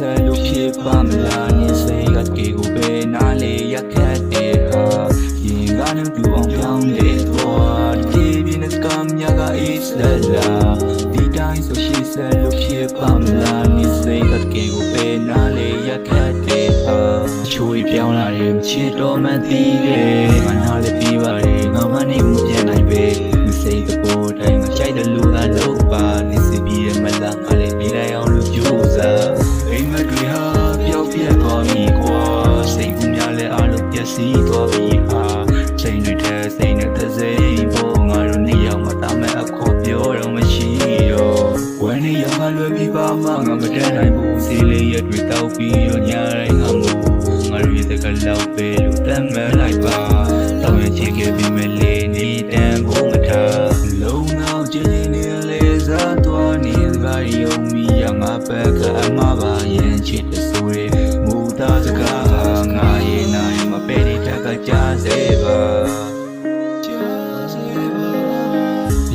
ဆက်လို့ဖြစ်ပါမလားနေစိတ်ကကေကိုပဲနားလေရခက်တဲ့ဟာရင်ကလည်းတူအောင်ပြောင်းလေတော့ဒီပြင်းစကမ်းညာက is the la ဒီတိုင်းဆိုရှိဆက်လို့ဖြစ်ပါမလားနေစိတ်ကကေကိုပဲနားလေရခက်တဲ့ဟာအချိုးပြောင်းလာတယ်ချစ်တော်မှသိတယ်ငါနားလည်းပြီးပါတယ်ငါမနေမှုပြန်နိုင်ပဲနေစိတ်တပေါ်တိုင်းငါရှိုက်တဲ့လူအလုပ်ပါနေစီပြီးရမလားငါလည်းပြီးလိုက်အောင်လို့ကြိုးစားအိမ်မက်တွေဟာပျောက်ပြက်သွားပြီကွာစိတ်ကူးများလည်းအလုံးပျက်စီးသွားပြီဟာချိန်တွေထဲစိတ်နဲ့တစ်စိမ်ပေါ်ငါတို့နေရောက်မှတာမဲ့အခေါ်ပြောတော့မရှိတော့ဝမ်းနေရောက်မှလွယ်ပြီးပါမှငါမတတ်နိုင်ဘူးစီလေးရက်တွေတောက်ပြီးတော့ညာတိုင်းငါမို့ငါတို့ရဲ့စကားလောက်ပဲလို့တတ်မှတ်လိုက်ပါတော့ရချစ်ခဲ့ပြီးမဲ့လေနေတန်ဖို့မထားလုံးအောင်ချင်းချင်းနဲ့လေစားသွားနေစကားယုံမိရငါဘက်ကအမပါရင်ချစ်တဲ့ဆိုရဲမူသားစကားငါရဲ့နိုင်မပဲတဲ့တက်ကကြားစေပါ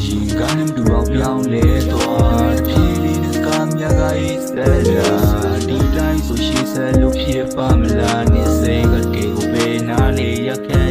ရင်ကလည်းတူအောင်ပြောင်းလဲသွားဖြည်းဖြည်းနဲ့စကားများကရေးစရာဒီတိုင်းဆိုရှိဆက်လို့ဖြစ်ပါမလားနေစိတ်ကကေကိုပဲနားလေရခဲ့